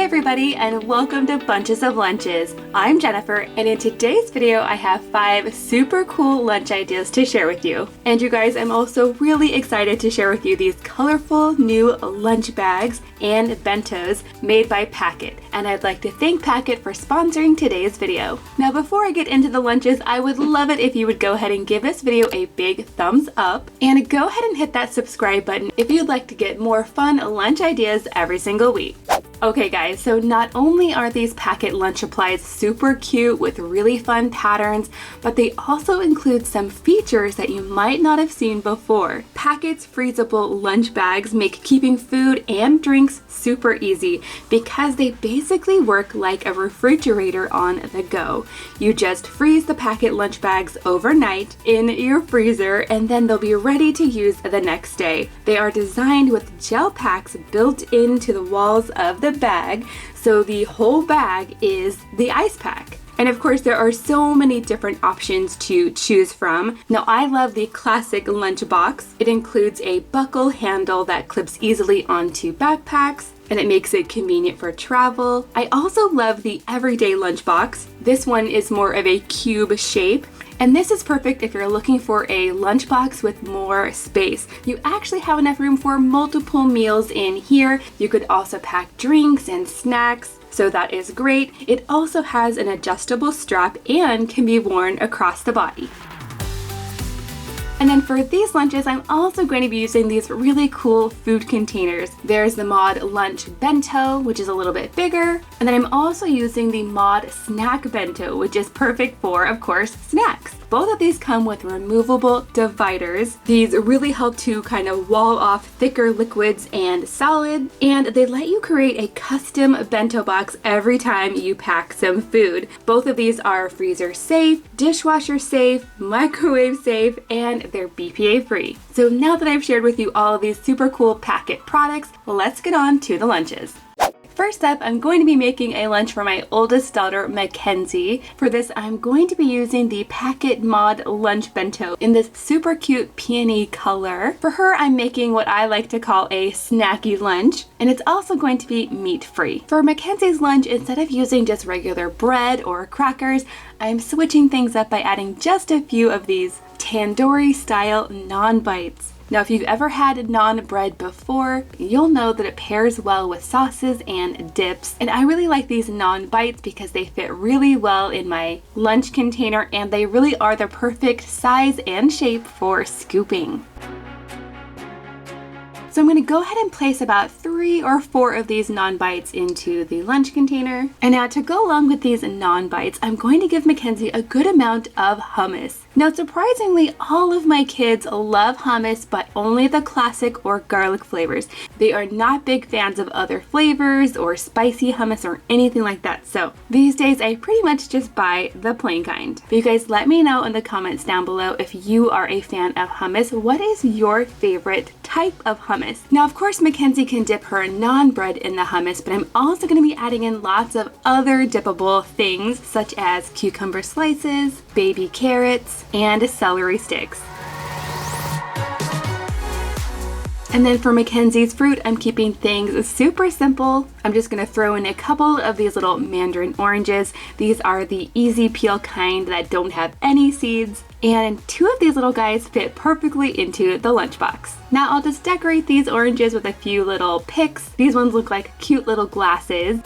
everybody, and welcome to Bunches of Lunches. I'm Jennifer, and in today's video I have 5 super cool lunch ideas to share with you. And you guys, I'm also really excited to share with you these colorful new lunch bags and bentos made by Packit. And I'd like to thank Packit for sponsoring today's video. Now before I get into the lunches, I would love it if you would go ahead and give this video a big thumbs up, and go ahead and hit that subscribe button if you'd like to get more fun lunch ideas every single week. Okay guys, so not only are these Packit lunch supplies super cute with really fun patterns, but they also include some features that you might not have seen before. Packit's freezable lunch bags make keeping food and drinks super easy because they basically work like a refrigerator on the go. You just freeze the Packit lunch bags overnight in your freezer, and then they'll be ready to use the next day. They are designed with gel packs built into the walls of the bag, so the whole bag is the ice pack. And of course, there are so many different options to choose from. Now, I love the classic lunch box. It includes a buckle handle that clips easily onto backpacks, and it makes it convenient for travel. I also love the everyday lunch box. This one is more of a cube shape, and this is perfect if you're looking for a lunchbox with more space. You actually have enough room for multiple meals in here. You could also pack drinks and snacks, so that is great. It also has an adjustable strap and can be worn across the body. And then for these lunches, I'm also going to be using these really cool food containers. There's the Mod Lunch Bento, which is a little bit bigger. And then I'm also using the Mod Snack Bento, which is perfect for, of course, snacks. Both of these come with removable dividers. These really help to kind of wall off thicker liquids and solid, and they let you create a custom bento box every time you pack some food. Both of these are freezer safe, dishwasher safe, microwave safe, and they're BPA free. So now that I've shared with you all of these super cool Packit products, let's get on to the lunches. First up, I'm going to be making a lunch for my oldest daughter, Mackenzie. For this, I'm going to be using the Packit Mod Lunch Bento in this super cute peony color. For her, I'm making what I like to call a snacky lunch, and it's also going to be meat-free. For Mackenzie's lunch, instead of using just regular bread or crackers, I'm switching things up by adding just a few of these tandoori-style naan bites. Now, if you've ever had naan bread before, you'll know that it pairs well with sauces and dips. And I really like these naan bites because they fit really well in my lunch container, and they really are the perfect size and shape for scooping. So I'm going to go ahead and place about 3 or 4 of these naan bites into the lunch container. And now to go along with these naan bites, I'm going to give Mackenzie a good amount of hummus. Now, surprisingly, all of my kids love hummus, but only the classic or garlic flavors. They are not big fans of other flavors or spicy hummus or anything like that. So these days, I pretty much just buy the plain kind. But you guys, let me know in the comments down below if you are a fan of hummus. What is your favorite type of hummus? Now, of course, Mackenzie can dip her naan bread in the hummus, but I'm also going to be adding in lots of other dippable things, such as cucumber slices, baby carrots, and celery sticks. And then for Mackenzie's fruit, I'm keeping things super simple. I'm just gonna throw in a couple of these little mandarin oranges. These are the easy peel kind that don't have any seeds. And 2 of these little guys fit perfectly into the lunchbox. Now I'll just decorate these oranges with a few little picks. These ones look like cute little glasses.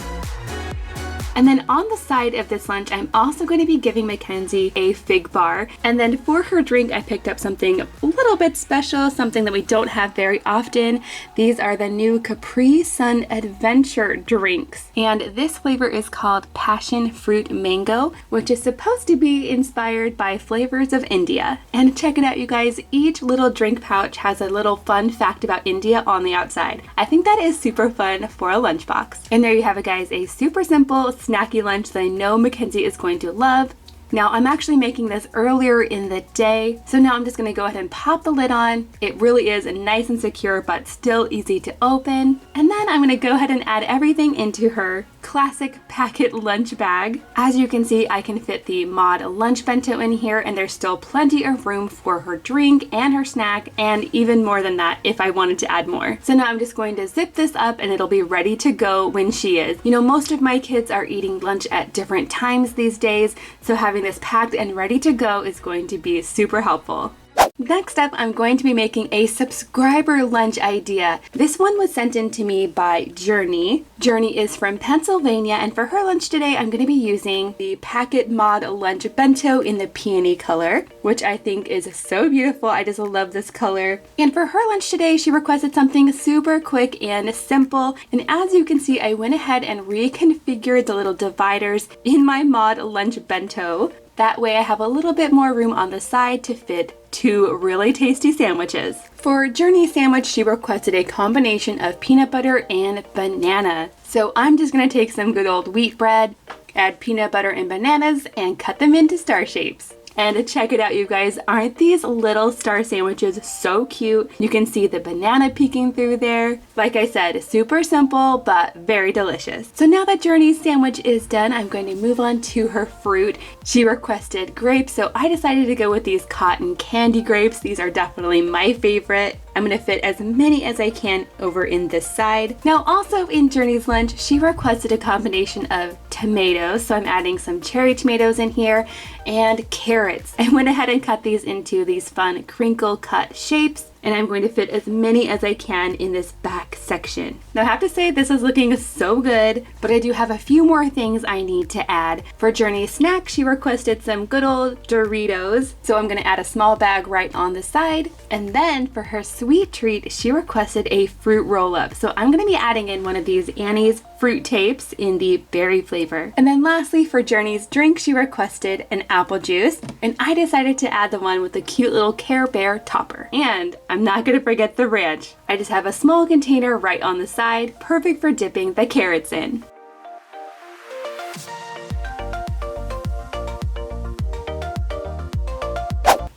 And then on the side of this lunch, I'm also going to be giving Mackenzie a fig bar. And then for her drink, I picked up something a little bit special, something that we don't have very often. These are the new Capri Sun Adventure drinks. And this flavor is called Passion Fruit Mango, which is supposed to be inspired by flavors of India. And check it out, you guys. Each little drink pouch has a little fun fact about India on the outside. I think that is super fun for a lunchbox. And there you have it, guys. A super simple snacky lunch that I know Mackenzie is going to love. Now, I'm actually making this earlier in the day, so now I'm just going to go ahead and pop the lid on. It really is nice and secure, but still easy to open. And then I'm going to go ahead and add everything into her classic Packit lunch bag. As you can see, I can fit the mod lunch bento in here, and there's still plenty of room for her drink and her snack, and even more than that if I wanted to add more. So now I'm just going to zip this up and it'll be ready to go when she is. You know, most of my kids are eating lunch at different times these days, so having this packed and ready to go is going to be super helpful. Next up, I'm going to be making a subscriber lunch idea. This one was sent in to me by Journey. Journey is from Pennsylvania, and for her lunch today, I'm going to be using the Packit mod lunch bento in the peony color, which I think is so beautiful. I just love this color. And for her lunch today, she requested something super quick and simple. And as you can see, I went ahead and reconfigured the little dividers in my mod lunch bento. That way I have a little bit more room on the side to fit 2 really tasty sandwiches. For Journey's sandwich, she requested a combination of peanut butter and banana. So I'm just gonna take some good old wheat bread, add peanut butter and bananas, and cut them into star shapes. And check it out, you guys. Aren't these little star sandwiches so cute? You can see the banana peeking through there. Like I said, super simple, but very delicious. So now that Journey's sandwich is done, I'm going to move on to her fruit. She requested grapes, so I decided to go with these cotton candy grapes. These are definitely my favorite. I'm gonna fit as many as I can over in this side. Now also in Journey's lunch, she requested a combination of tomatoes. So I'm adding some cherry tomatoes in here and carrots. I went ahead and cut these into these fun crinkle cut shapes, and I'm going to fit as many as I can in this back section. Now I have to say this is looking so good, but I do have a few more things I need to add. For Journey's snack, she requested some good old Doritos, so I'm gonna add a small bag right on the side. And then for her sweet treat, she requested a fruit roll-up. So I'm gonna be adding in one of these Annie's fruit tapes in the berry flavor. And then lastly, for Journey's drink, she requested an apple juice, and I decided to add the one with the cute little Care Bear topper. And I'm not gonna forget the ranch. I just have a small container right on the side, perfect for dipping the carrots in.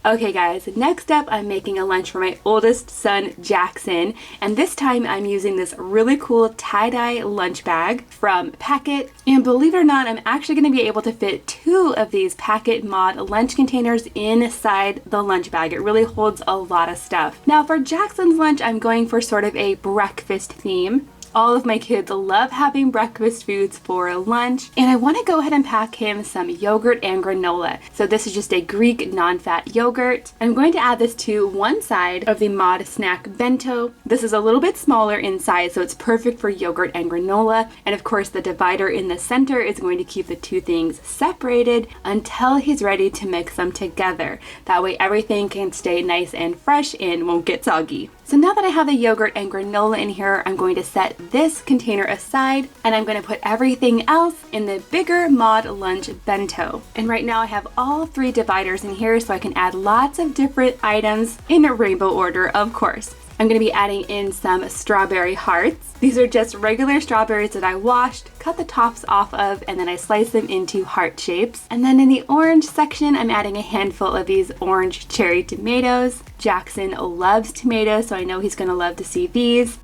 Okay guys, next up I'm making a lunch for my oldest son, Jackson, and this time I'm using this really cool tie-dye lunch bag from Packit. And believe it or not, I'm actually going to be able to fit 2 of these Packit mod lunch containers inside the lunch bag. It really holds a lot of stuff. Now for Jackson's lunch, I'm going for sort of a breakfast theme. All of my kids love having breakfast foods for lunch, and I want to go ahead and pack him some yogurt and granola. So this is just a Greek non-fat yogurt. I'm going to add this to one side of the mod snack bento. This is a little bit smaller in size, so it's perfect for yogurt and granola. And of course, the divider in the center is going to keep the 2 things separated until he's ready to mix them together. That way everything can stay nice and fresh and won't get soggy. So now that I have the yogurt and granola in here, I'm going to set this container aside, and I'm going to put everything else in the bigger mod lunch bento. And right now I have all 3 dividers in here, so I can add lots of different items in a rainbow order, of course. I'm going to be adding in some strawberry hearts. These are just regular strawberries that I washed, cut the tops off of, and then I sliced them into heart shapes. And then in the orange section, I'm adding a handful of these orange cherry tomatoes. Jackson loves tomatoes, so I know he's going to love to see these.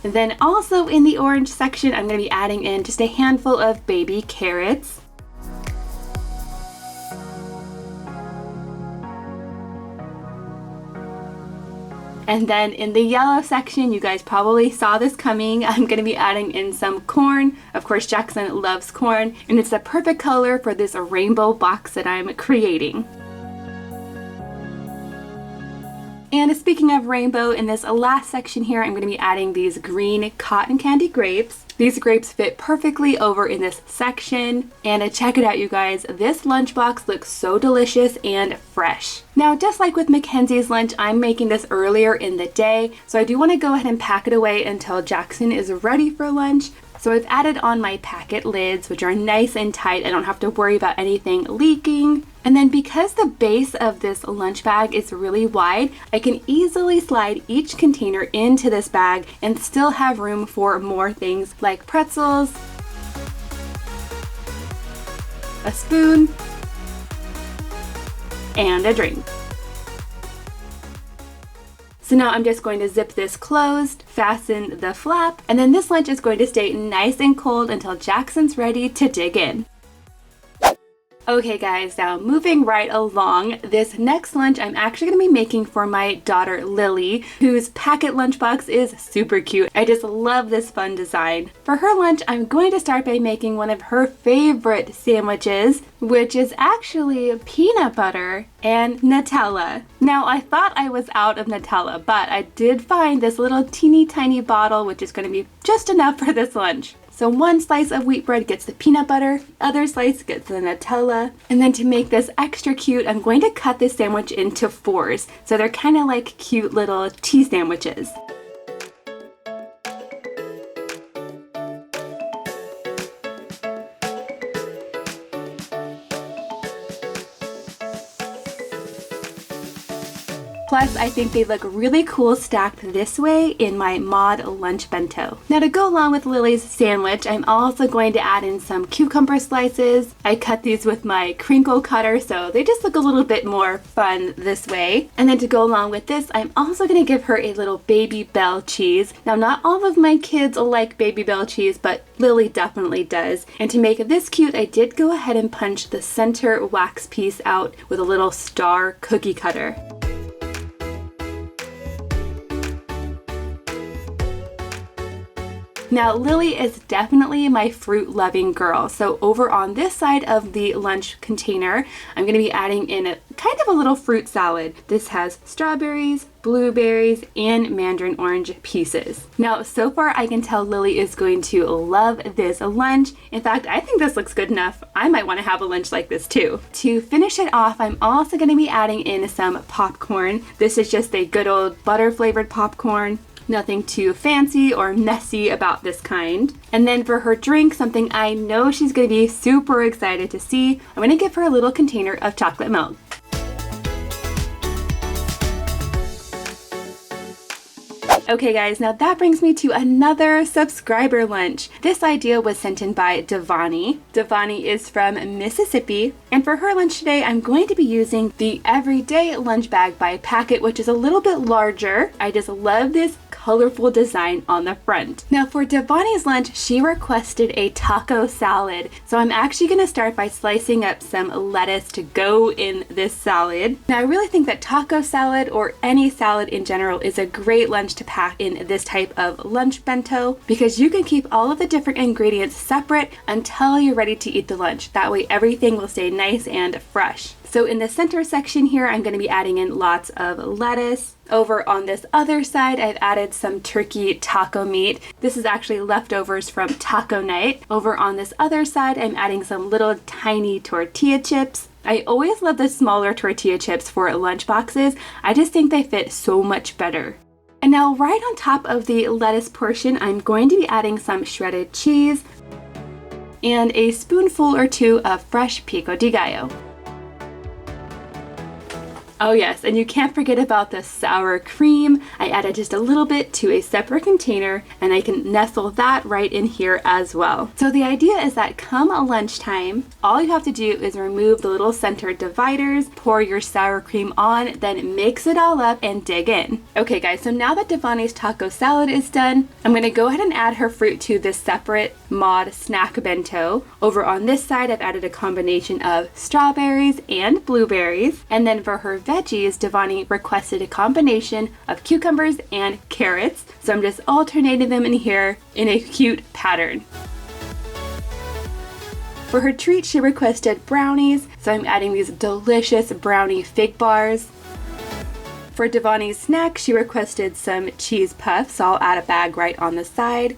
And then also in the orange section, I'm going to be adding in just a handful of baby carrots. And then in the yellow section, you guys probably saw this coming, I'm going to be adding in some corn. Of course, Jackson loves corn, and it's the perfect color for this rainbow box that I'm creating. And speaking of rainbow, in this last section here, I'm going to be adding these green cotton candy grapes. These grapes fit perfectly over in this section. And check it out, you guys. This lunchbox looks so delicious and fresh. Now, just like with Mackenzie's lunch, I'm making this earlier in the day. So I do want to go ahead and pack it away until Jackson is ready for lunch. So I've added on my Packit lids, which are nice and tight. I don't have to worry about anything leaking. And then because the base of this lunch bag is really wide, I can easily slide each container into this bag and still have room for more things like pretzels, a spoon, and a drink. So now I'm just going to zip this closed, fasten the flap, and then this lunch is going to stay nice and cold until Jackson's ready to dig in. Okay guys, now moving right along, this next lunch I'm actually going to be making for my daughter Lily, whose Packit lunchbox is super cute. I just love this fun design. For her lunch, I'm going to start by making one of her favorite sandwiches, which is actually peanut butter and Nutella. Now I thought I was out of Nutella, but I did find this little teeny tiny bottle, which is going to be just enough for this lunch. So one slice of wheat bread gets the peanut butter, other slice gets the Nutella, and then to make this extra cute, I'm going to cut this sandwich into 4s. So they're kind of like cute little tea sandwiches. Plus, I think they look really cool stacked this way in my mod lunch bento. Now to go along with Lily's sandwich, I'm also going to add in some cucumber slices. I cut these with my crinkle cutter, so they just look a little bit more fun this way. And then to go along with this, I'm also going to give her a little Baby Bell cheese. Now not all of my kids like Baby Bell cheese, but Lily definitely does. And to make this cute, I did go ahead and punch the center wax piece out with a little star cookie cutter. Now Lily is definitely my fruit loving girl, so over on this side of the lunch container I'm going to be adding in a kind of a little fruit salad. This has strawberries, blueberries, and mandarin orange pieces. Now so far I can tell Lily is going to love this lunch. In fact, I think this looks good enough. I might want to have a lunch like this too. To finish it off, I'm also going to be adding in some popcorn. This is just a good old butter flavored popcorn. Nothing too fancy or messy about this kind. And then for her drink, something I know she's going to be super excited to see, I'm going to give her a little container of chocolate milk. Okay guys, now that brings me to another subscriber lunch. This idea was sent in by Devani. Devani is from Mississippi, and for her lunch today, I'm going to be using the Everyday Lunch Bag by Packit, which is a little bit larger. I just love this colorful design on the front. Now for Devani's lunch, she requested a taco salad. So I'm actually going to start by slicing up some lettuce to go in this salad. Now I really think that taco salad or any salad in general is a great lunch to pack in this type of lunch bento because you can keep all of the different ingredients separate until you're ready to eat the lunch. That way everything will stay nice and fresh. So in the center section here, I'm going to be adding in lots of lettuce. Over on this other side, I've added some turkey taco meat. This is actually leftovers from taco night. Over on this other side, I'm adding some little tiny tortilla chips. I always love the smaller tortilla chips for lunch boxes. I just think they fit so much better. And now right on top of the lettuce portion, I'm going to be adding some shredded cheese and a spoonful or two of fresh pico de gallo. Oh yes, and you can't forget about the sour cream. I added just a little bit to a separate container and I can nestle that right in here as well. So the idea is that come lunchtime, all you have to do is remove the little center dividers, pour your sour cream on, then mix it all up and dig in. Okay guys, so now that Devani's taco salad is done, I'm going to go ahead and add her fruit to this separate mod snack bento. Over on this side, I've added a combination of strawberries and blueberries, and then for her veggies, Devani requested a combination of cucumbers and carrots. So I'm just alternating them in here in a cute pattern. For her treat, she requested brownies. So I'm adding these delicious brownie fig bars. For Devani's snack, she requested some cheese puffs. So I'll add a bag right on the side.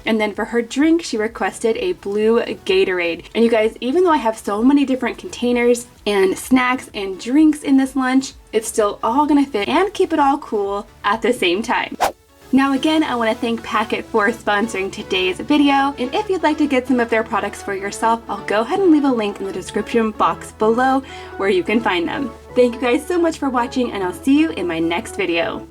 And then for her drink, she requested a blue Gatorade. And you guys, even though I have so many different containers and snacks and drinks in this lunch, it's still all gonna fit and keep it all cool at the same time. Now again, I want to thank Packit for sponsoring today's video, and if you'd like to get some of their products for yourself, I'll go ahead and leave a link in the description box below where you can find them. Thank you guys so much for watching, and I'll see you in my next video.